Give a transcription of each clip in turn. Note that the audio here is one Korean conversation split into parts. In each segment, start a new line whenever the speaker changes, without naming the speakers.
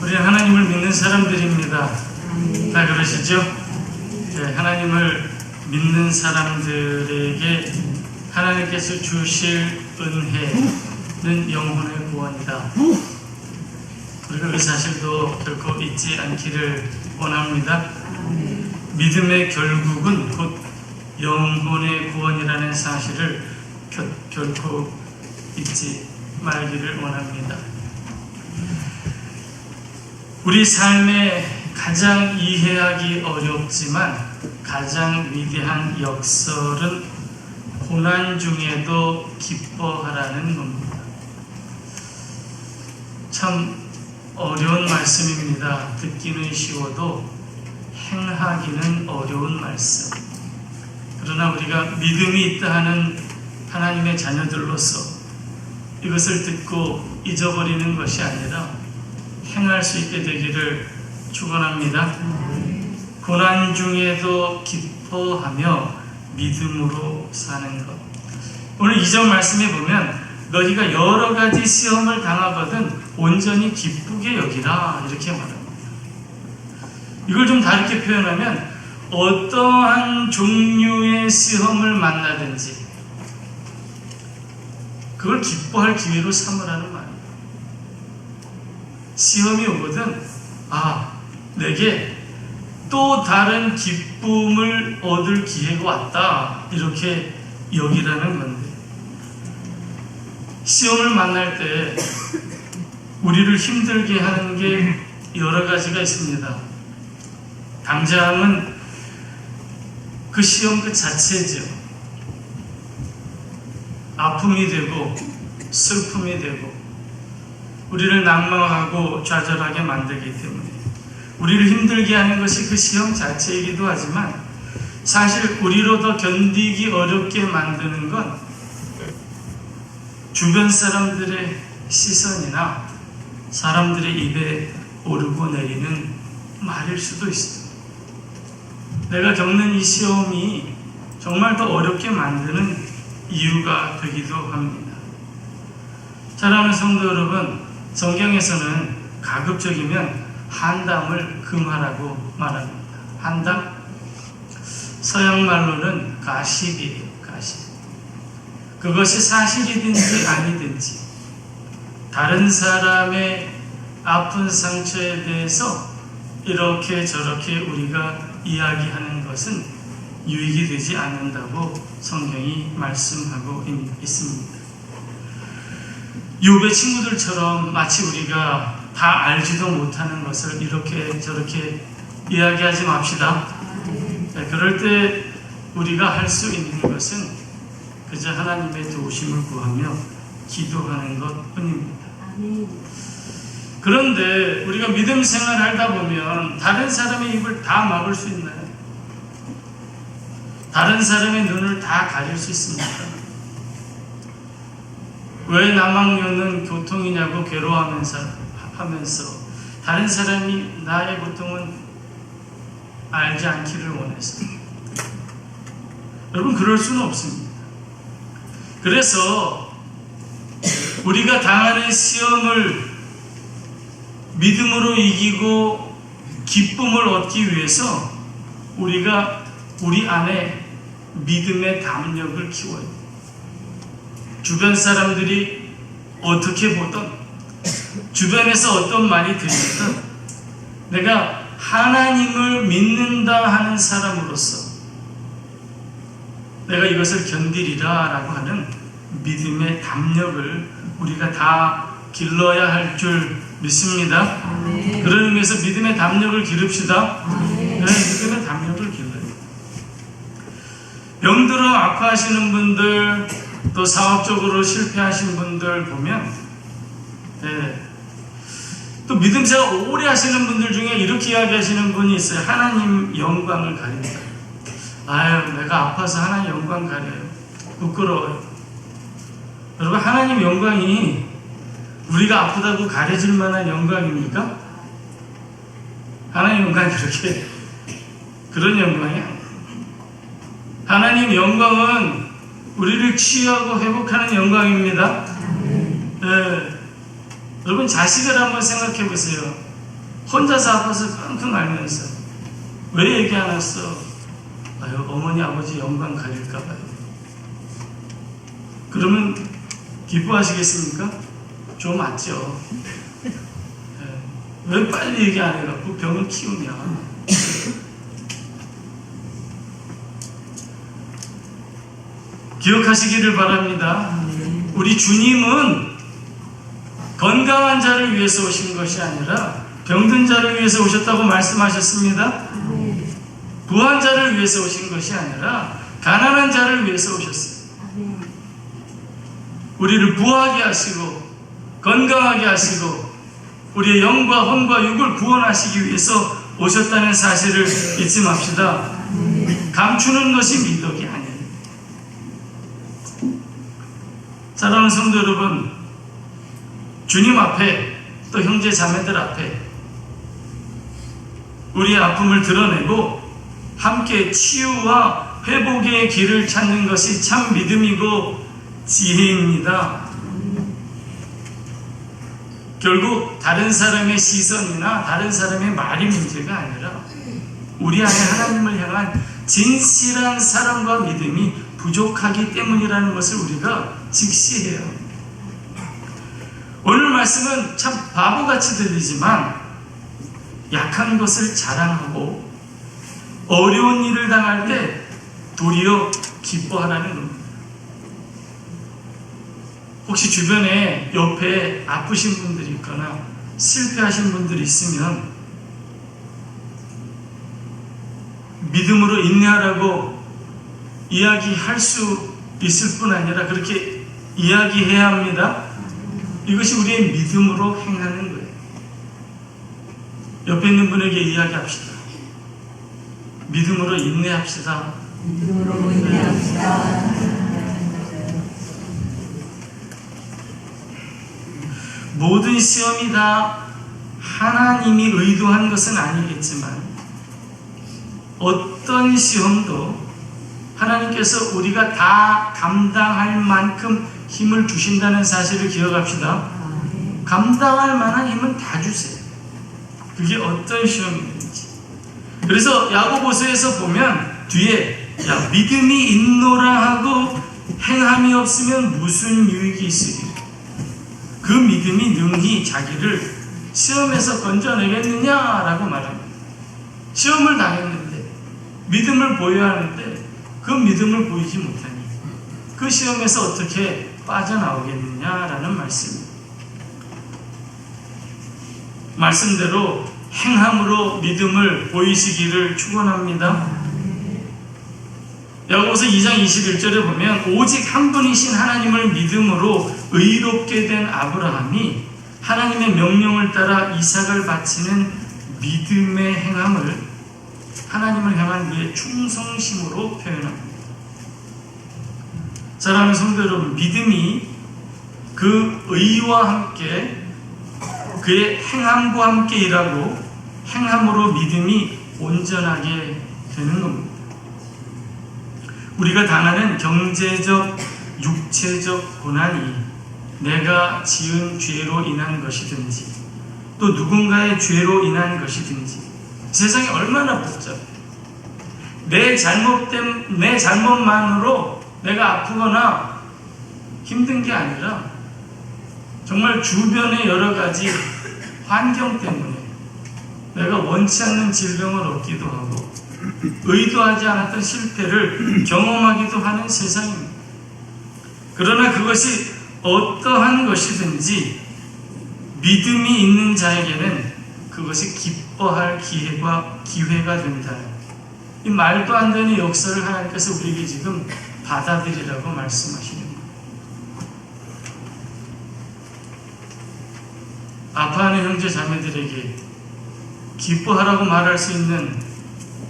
우리는 하나님을 믿는 사람들입니다. 다 그러시죠? 네, 하나님을 믿는 사람들에게 하나님께서 주실 은혜는 영혼의 구원이다. 우리가 그 사실도 결코 잊지 않기를 원합니다. 믿음의 결국은 곧 영혼의 구원이라는 사실을 결코 잊지 말기를 원합니다. 우리 삶에 가장 이해하기 어렵지만 가장 위대한 역설은 고난 중에도 기뻐하라는 겁니다. 참 어려운 말씀입니다. 듣기는 쉬워도 행하기는 어려운 말씀. 그러나 우리가 믿음이 있다 하는 하나님의 자녀들로서 이것을 듣고 잊어버리는 것이 아니라 행할 수 있게 되기를 축원합니다. 고난 중에도 기뻐하며 믿음으로 사는 것. 오늘 2절 말씀에 보면 너희가 여러 가지 시험을 당하거든 온전히 기쁘게 여기라 이렇게 말합니다. 이걸 좀 다르게 표현하면 어떠한 종류의 시험을 만나든지 그걸 기뻐할 기회로 삼으라는 말이에요. 시험이 오거든 내게 또 다른 기쁨을 얻을 기회가 왔다 이렇게 여기라는 건데, 시험을 만날 때 우리를 힘들게 하는 게 여러 가지가 있습니다. 당장은 그 시험 그 자체죠. 아픔이 되고 슬픔이 되고 우리를 낙망하고 좌절하게 만들기 때문에 우리를 힘들게 하는 것이 그 시험 자체이기도 하지만, 사실 우리로 더 견디기 어렵게 만드는 건 주변 사람들의 시선이나 사람들의 입에 오르고 내리는 말일 수도 있어요. 내가 겪는 이 시험이 정말 더 어렵게 만드는 이유가 되기도 합니다. 사랑하는 성도 여러분, 성경에서는 가급적이면 한담을 금하라고 말합니다. 한담? 서양 말로는 가십이에요. 가십. 그것이 사실이든지 아니든지 다른 사람의 아픈 상처에 대해서 이렇게 저렇게 우리가 이야기하는 것은 유익이 되지 않는다고 성경이 말씀하고 있습니다. 욥의 친구들처럼 마치 우리가 다 알지도 못하는 것을 이렇게 저렇게 이야기하지 맙시다. 그럴 때 우리가 할 수 있는 것은 그저 하나님의 도우심을 구하며 기도하는 것 뿐입니다. 그런데 우리가 믿음 생활을 하다 보면 다른 사람의 입을 다 막을 수 있나요? 다른 사람의 눈을 다 가릴 수 있습니까? 왜 나만 겪는 고통이냐고 괴로워하면서 다른 사람이 나의 고통은 알지 않기를 원해서. 여러분, 그럴 수는 없습니다. 그래서 우리가 당하는 시험을 믿음으로 이기고 기쁨을 얻기 위해서 우리가 우리 안에 믿음의 담력을 키워야 돼요. 주변 사람들이 어떻게 보든, 주변에서 어떤 말이 들리든 내가 하나님을 믿는다 하는 사람으로서 내가 이것을 견디리라 라고 하는 믿음의 담력을 우리가 다 길러야 할 줄 믿습니다. 그런 의미에서 믿음의 담력을 기릅시다. 믿음의 담력을 길러요. 병들어 아파하시는 분들, 또 사업적으로 실패하신 분들 보면 또 믿음 생활 오래 하시는 분들 중에 이렇게 이야기하시는 분이 있어요. 하나님 영광을 가린다. 내가 아파서 하나님 영광 가려요. 부끄러워요. 여러분, 하나님 영광이 우리가 아프다고 가려질 만한 영광입니까? 하나님 영광이 그런 영광이 아니에요. 하나님 영광은 우리를 치유하고 회복하는 영광입니다. 여러분 자식을 한번 생각해 보세요. 혼자서 아파서 끙끙 앓면서 왜 얘기 안 했어? 아유, 어머니 아버지 영광 가릴까 봐요. 그러면 기뻐하시겠습니까? 좀 맞죠. 왜 빨리 얘기 안 해갖고 병을 키우냐. 기억하시기를 바랍니다. 우리 주님은 건강한 자를 위해서 오신 것이 아니라 병든 자를 위해서 오셨다고 말씀하셨습니다. 부한 자를 위해서 오신 것이 아니라 가난한 자를 위해서 오셨어요. 우리를 부하게 하시고 건강하게 하시고 우리의 영과 혼과 육을 구원하시기 위해서 오셨다는 사실을 잊지 맙시다. 감추는 것이 미덕이 아니에요. 사랑하는 성도 여러분, 주님 앞에 또 형제 자매들 앞에 우리의 아픔을 드러내고 함께 치유와 회복의 길을 찾는 것이 참 믿음이고 지혜입니다. 결국 다른 사람의 시선이나 다른 사람의 말이 문제가 아니라 우리 안에 하나님을 향한 진실한 사랑과 믿음이 부족하기 때문이라는 것을 우리가 직시해요. 오늘 말씀은 참 바보같이 들리지만 약한 것을 자랑하고 어려운 일을 당할 때 도리어 기뻐하라는 겁니다. 혹시 주변에 옆에 아프신 분들이 있거나 실패하신 분들이 있으면 믿음으로 인내하라고 이야기할 수 있을 뿐 아니라 그렇게 이야기해야 합니다. 이것이 우리의 믿음으로 행하는 거예요. 옆에 있는 분에게 이야기합시다. 믿음으로 인내합시다.
믿음으로 인내합시다.
모든 시험이 다 하나님이 의도한 것은 아니겠지만 어떤 시험도 하나님께서 우리가 다 감당할 만큼 힘을 주신다는 사실을 기억합시다. 감당할 만한 힘은 다 주세요. 그게 어떤 시험이든지. 그래서 야고보서에서 보면 뒤에 믿음이 있노라 하고 행함이 없으면 무슨 유익이 있으리요. 그 믿음이 능히 자기를 시험에서 건져내겠느냐라고 말합니다. 시험을 당했는데 믿음을 보여야 하는데 그 믿음을 보이지 못하니 그 시험에서 어떻게 빠져나오겠느냐라는 말씀입니다. 말씀대로 행함으로 믿음을 보이시기를 축원합니다. 야고보서 2장 21절에 보면 오직 한 분이신 하나님을 믿음으로 의롭게 된 아브라함이 하나님의 명령을 따라 이삭을 바치는 믿음의 행함을 하나님을 향한 그의 충성심으로 표현합니다. 사랑하는 성도 여러분, 믿음이 그 의와 함께 그의 행함과 함께 일하고 행함으로 믿음이 온전하게 되는 겁니다. 우리가 당하는 경제적, 육체적 고난이 내가 지은 죄로 인한 것이든지 또 누군가의 죄로 인한 것이든지 세상이 얼마나 복잡해. 내 잘못만으로 내가 아프거나 힘든 게 아니라 정말 주변의 여러 가지 환경 때문에 내가 원치 않는 질병을 얻기도 하고 의도하지 않았던 실패를 경험하기도 하는 세상입니다. 그러나 그것이 어떠한 것이든지 믿음이 있는 자에게는 그것이 기뻐할 기회가 된다. 이 말도 안 되는 역사를 하나님께서 우리에게 지금 받아들이라고 말씀하시는 거예요. 아파하는 형제 자매들에게 기뻐하라고 말할 수 있는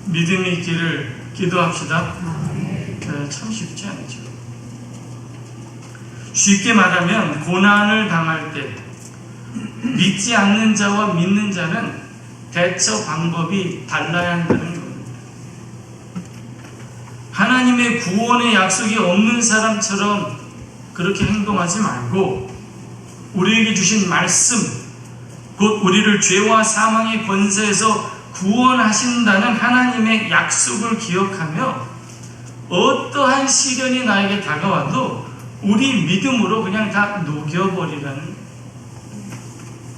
믿음이 있기를 기도합시다. 참 쉽지 않죠. 쉽게 말하면 고난을 당할 때 믿지 않는 자와 믿는 자는 대처 방법이 달라야 한다는 겁니다. 하나님의 구원의 약속이 없는 사람처럼 그렇게 행동하지 말고 우리에게 주신 말씀, 곧 우리를 죄와 사망의 권세에서 구원하신다는 하나님의 약속을 기억하며 어떠한 시련이 나에게 다가와도 우리 믿음으로 그냥 다 녹여버리라는,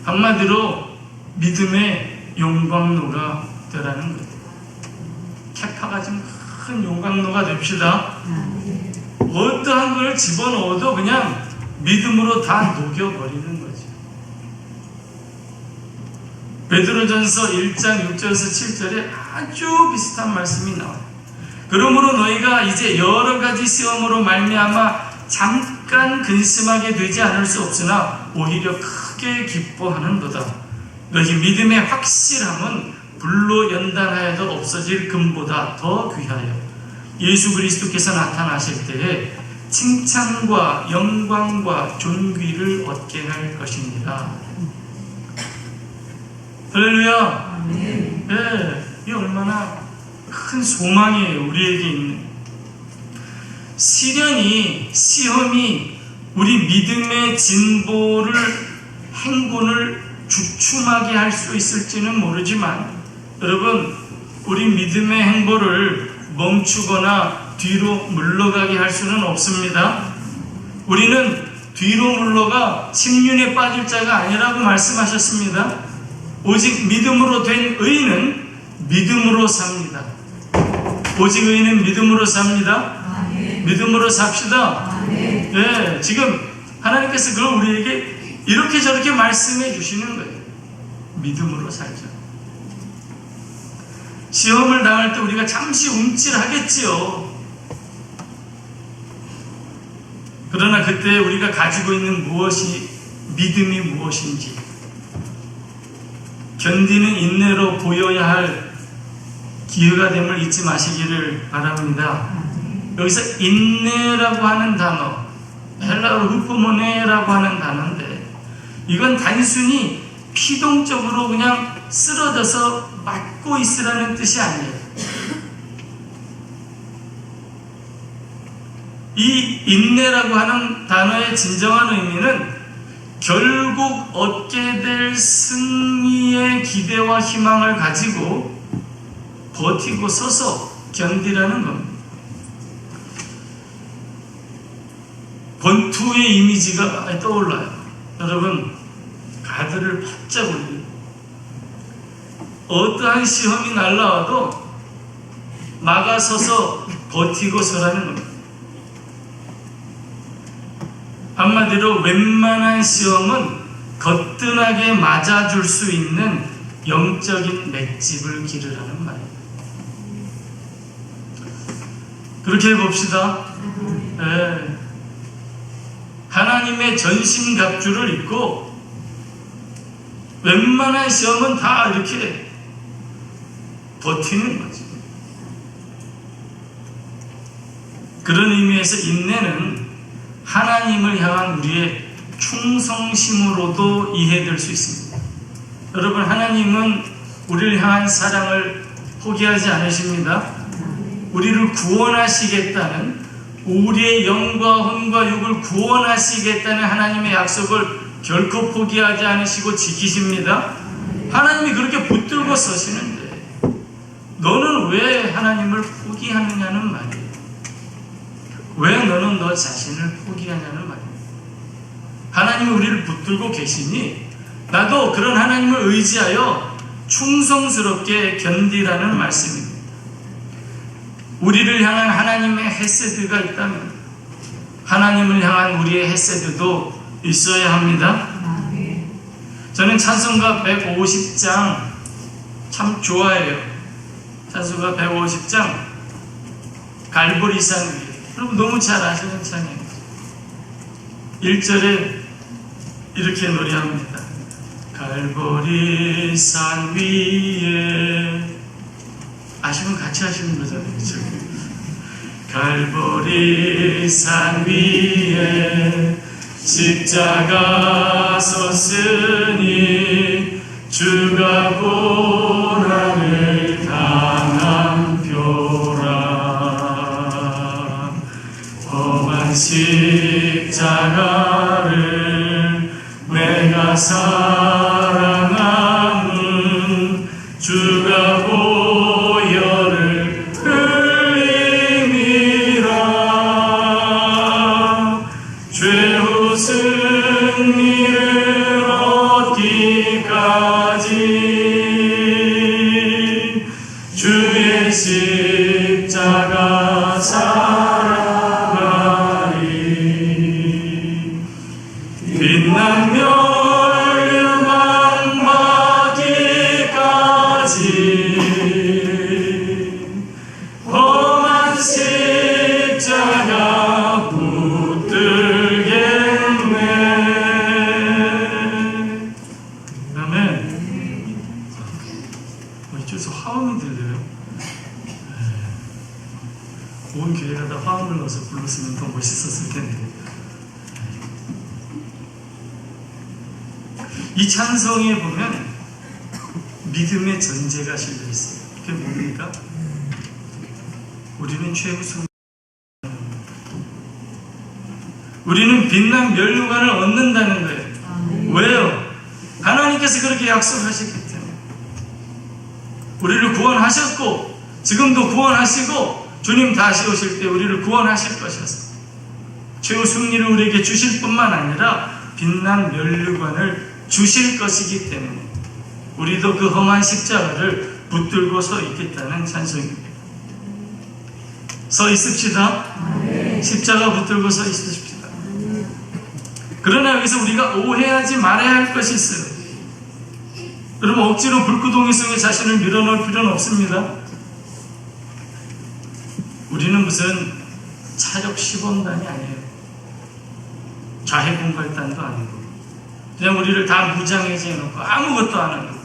한마디로 믿음의 용광로가 되라는 거예요. 캐파가 좀 큰 용광로가 됩시다. 어떠한 걸 집어넣어도 그냥 믿음으로 다 녹여버리는 거죠. 베드로전서 1장 6절에서 7절에 아주 비슷한 말씀이 나와요. 그러므로 너희가 이제 여러 가지 시험으로 말미암아 잠깐 근심하게 되지 않을 수 없으나 오히려 크게 기뻐하는도다. 너희 믿음의 확실함은 불로 연단하여도 없어질 금보다 더 귀하여 예수 그리스도께서 나타나실 때에 칭찬과 영광과 존귀를 얻게 할 것입니다. 할렐루야. 네, 이게 얼마나 큰 소망이에요. 우리에게 있는 시험이 우리 믿음의 진보를, 행군을 주춤하게 할 수 있을지는 모르지만, 여러분, 우리 믿음의 행보를 멈추거나 뒤로 물러가게 할 수는 없습니다. 우리는 뒤로 물러가 침륜에 빠질 자가 아니라고 말씀하셨습니다. 오직 믿음으로 된 의인은 믿음으로 삽니다. 오직 의인은 믿음으로 삽니다. 아멘. 믿음으로 삽시다. 네, 지금 하나님께서 그걸 우리에게 이렇게 저렇게 말씀해 주시는 거예요. 믿음으로 살자. 시험을 당할 때 우리가 잠시 움찔하겠지요. 그러나 그때 우리가 가지고 있는 믿음이 무엇인지, 견디는 인내로 보여야 할 기회가 됨을 잊지 마시기를 바랍니다. 여기서 인내라고 하는 단어, 헬라어로 후포모네라고 하는 단어인데, 이건 단순히 피동적으로 그냥 쓰러져서 맞고 있으라는 뜻이 아니에요. 이 인내라고 하는 단어의 진정한 의미는 결국 얻게 될 승리의 기대와 희망을 가지고 버티고 서서 견디라는 겁니다. 권투의 이미지가 떠올라요. 여러분, 가드를 바짝 올리고 어떠한 시험이 날라와도 막아서서 버티고 서라는 겁니다. 한마디로 웬만한 시험은 거뜬하게 맞아줄 수 있는 영적인 맷집을 기르라는 말이에요. 그렇게 해봅시다. 네. 하나님의 전신갑주를 입고 웬만한 시험은 다 이렇게 버티는 거죠. 그런 의미에서 인내는 하나님을 향한 우리의 충성심으로도 이해될 수 있습니다. 여러분, 하나님은 우리를 향한 사랑을 포기하지 않으십니다. 우리를 구원하시겠다는, 우리의 영과 혼과 육을 구원하시겠다는 하나님의 약속을 결코 포기하지 않으시고 지키십니다. 하나님이 그렇게 붙들고 서시는데 너는 왜 하나님을 포기하느냐는 말이에요. 왜 너는 너 자신을 포기하냐는 말이에요. 하나님이 우리를 붙들고 계시니 나도 그런 하나님을 의지하여 충성스럽게 견디라는 말씀입니다. 우리를 향한 하나님의 헤세드가 있다면 하나님을 향한 우리의 헤세드도 있어야 합니다. 저는 찬송가 150장 참 좋아해요. 찬송가 150장 갈보리산 위에, 여러분 너무 잘 아시는 찬이에요. 1절에 이렇게 노래합니다. 갈보리산 위에, 아시면 같이 하시는 거잖아요. 그렇죠? 갈보리산 위에 십자가 섰으니 주가 고난을 당한 표라. 험한 십자가를 주의 십자가 살아가리. 빛난 멸류관 받기까지 험한 십자가 붙들겠네. 아멘. 이쪽에서 화음이 들려요. 온 교회가 다 화음을 넣어서 불렀으면 더 멋있었을 텐데. 이 찬송에 보면 믿음의 전제가 실려 있어요. 그게 뭡니까? 우리는 최후 승 우리는 빛난 멸류관을 얻는다는 거예요. 왜요? 하나님께서 그렇게 약속하셨기 때문에. 우리를 구원하셨고 지금도 구원하시고 주님 다시 오실 때 우리를 구원하실 것이어서 최후 승리를 우리에게 주실 뿐만 아니라 빛난 멸류관을 주실 것이기 때문에 우리도 그 험한 십자가를 붙들고 서 있겠다는 찬송입니다. 서 있읍시다. 십자가 붙들고 서 있읍시다. 그러나 여기서 우리가 오해하지 말아야 할 것이 있어요. 여러분, 억지로 불구덩이 속에 자신을 밀어넣을 필요는 없습니다. 우리는 무슨 차력 시범단이 아니에요. 자해공갈단도 아니고 그냥 우리를 다 무장해제 해놓고 아무것도 안 하고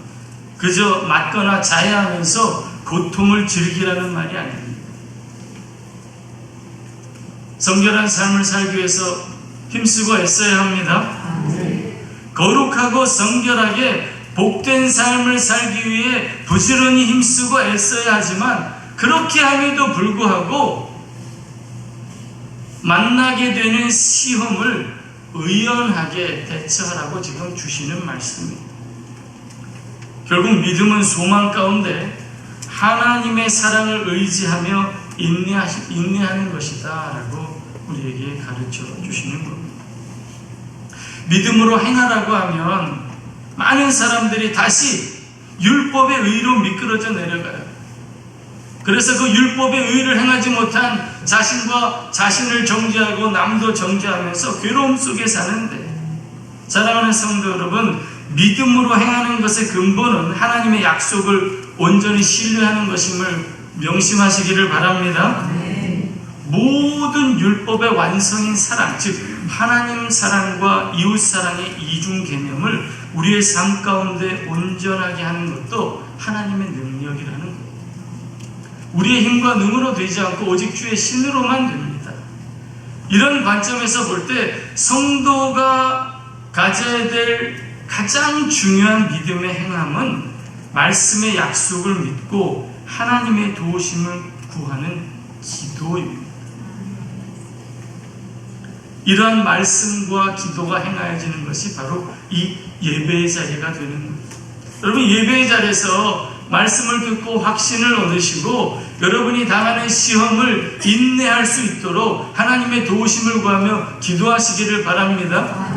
그저 맞거나 자해하면서 고통을 즐기라는 말이 아닙니다. 성결한 삶을 살기 위해서 힘쓰고 애써야 합니다. 거룩하고 성결하게 복된 삶을 살기 위해 부지런히 힘쓰고 애써야 하지만 그렇게 함에도 불구하고 만나게 되는 시험을 의연하게 대처하라고 지금 주시는 말씀입니다. 결국 믿음은 소망 가운데 하나님의 사랑을 의지하며 인내하는 것이다 라고 우리에게 가르쳐 주시는 겁니다. 믿음으로 행하라고 하면 많은 사람들이 다시 율법의 의로 미끄러져 내려가요. 그래서 그 율법의 의를 행하지 못한 자신과 자신을 정죄하고 남도 정죄하면서 괴로움 속에 사는데, 사랑하는 성도 여러분, 믿음으로 행하는 것의 근본은 하나님의 약속을 온전히 신뢰하는 것임을 명심하시기를 바랍니다. 모든 율법의 완성인 사랑, 즉 하나님 사랑과 이웃 사랑의 이중 개념을 우리의 삶 가운데 온전하게 하는 것도 하나님의 능력이라는 것. 우리의 힘과 능으로 되지 않고 오직 주의 신으로만 됩니다. 이런 관점에서 볼 때 성도가 가져야 될 가장 중요한 믿음의 행함은 말씀의 약속을 믿고 하나님의 도우심을 구하는 기도입니다. 이러한 말씀과 기도가 행하여지는 것이 바로 이 예배의 자리가 되는 겁니다. 여러분, 예배의 자리에서 말씀을 듣고 확신을 얻으시고 여러분이 당하는 시험을 인내할 수 있도록 하나님의 도우심을 구하며 기도하시기를 바랍니다.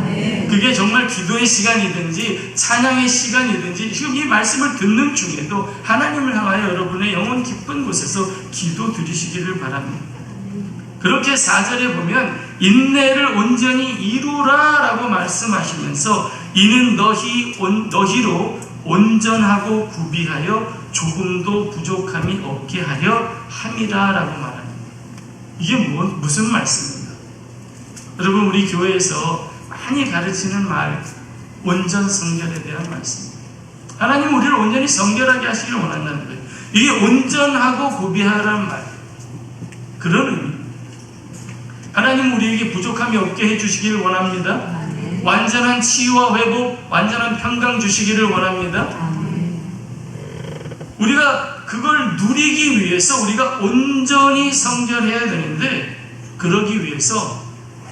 그게 정말 기도의 시간이든지 찬양의 시간이든지 지금 이 말씀을 듣는 중에도 하나님을 향하여 여러분의 영혼 깊은 곳에서 기도 드리시기를 바랍니다. 그렇게 4절에 보면 인내를 온전히 이루라 라고 말씀하시면서 이는 너희로 온전하고 구비하여 조금도 부족함이 없게 하려 함이라 라고 말합니다. 이게 무슨 말씀입니까? 여러분, 우리 교회에서 많이 가르치는 말, 온전 성결에 대한 말씀입니다. 하나님은 우리를 온전히 성결하게 하시기를 원한다는 거예요. 이게 온전하고 구비하라는 말, 그런 의미. 하나님은 우리에게 부족함이 없게 해주시기를 원합니다. 완전한 치유와 회복, 완전한 평강 주시기를 원합니다. 우리가 그걸 누리기 위해서 우리가 온전히 성결해야 되는데, 그러기 위해서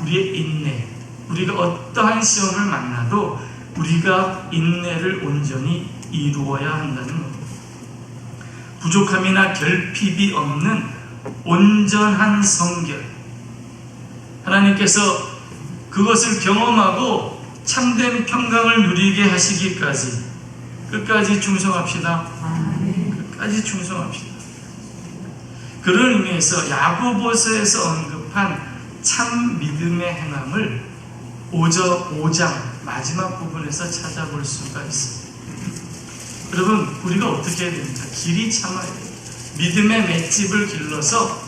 우리의 인내, 우리가 어떠한 시험을 만나도 우리가 인내를 온전히 이루어야 한다는 겁니다. 부족함이나 결핍이 없는 온전한 성결, 하나님께서 그것을 경험하고 참된 평강을 누리게 하시기까지 끝까지 충성합시다. 끝까지 충성합시다. 그런 의미에서 야고보서에서 언급한 참 믿음의 행함을 5장 마지막 부분에서 찾아볼 수가 있습니다. 여러분, 우리가 어떻게 해야 됩니까? 길이 참아야 돼요. 믿음의 맷집을 길러서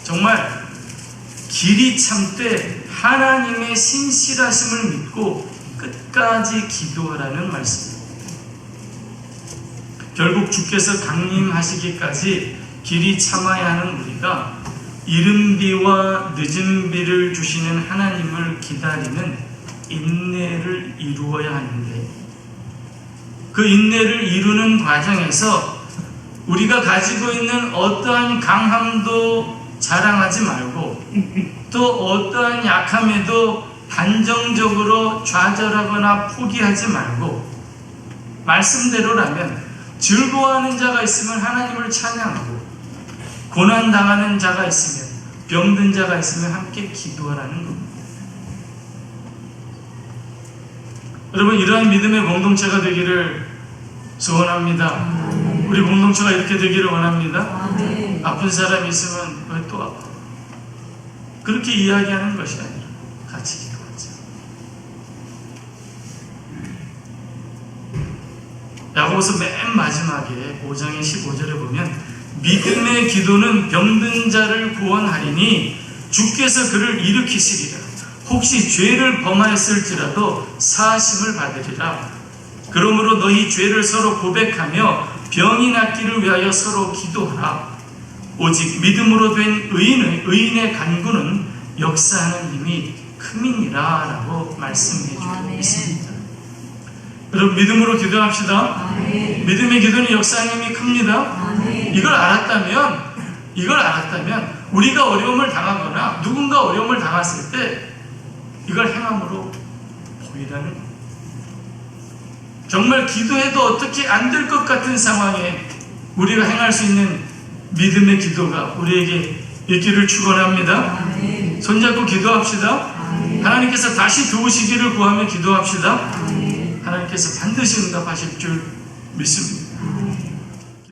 정말 길이 참되 하나님의 신실하심을 믿고 끝까지 기도하라는 말씀입니다. 결국 주께서 강림하시기까지 길이 참아야 하는 우리가 이른 비와 늦은 비를 주시는 하나님을 기다리는 인내를 이루어야 하는데, 그 인내를 이루는 과정에서 우리가 가지고 있는 어떠한 강함도 자랑하지 말고 또 어떠한 약함에도 단정적으로 좌절하거나 포기하지 말고, 말씀대로라면 즐거워하는 자가 있으면 하나님을 찬양하고, 고난당하는 자가 있으면, 병든 자가 있으면 함께 기도하라는 겁니다. 여러분, 이러한 믿음의 공동체가 되기를 소원합니다. 우리 공동체가 이렇게 되기를 원합니다. 아픈 사람이 있으면 왜 또 아파? 그렇게 이야기하는 것이 아니라 같이 기도하자. 야고보서 맨 마지막에 5장의 15절에 보면 믿음의 기도는 병든 자를 구원하리니 주께서 그를 일으키시리라. 혹시 죄를 범하였을지라도 사하심을 받으리라. 그러므로 너희 죄를 서로 고백하며 병이 낫기를 위하여 서로 기도하라. 오직 믿음으로 된 의인의 간구는 역사하는 힘이 큼이니라 라고 말씀해 주고 있습니다. 여러분, 믿음으로 기도합시다. 믿음의 기도는 역사하는 힘이 큽니다. 이걸 알았다면 우리가 어려움을 당하거나 누군가 어려움을 당했을 때 이걸 행함으로 보이라는 겁니다. 정말 기도해도 어떻게 안 될 것 같은 상황에 우리가 행할 수 있는 믿음의 기도가 우리에게 있기를 축원합니다. 손잡고 기도합시다. 하나님께서 다시 도우시기를 구하며 기도합시다. 하나님께서 반드시 응답하실 줄 믿습니다.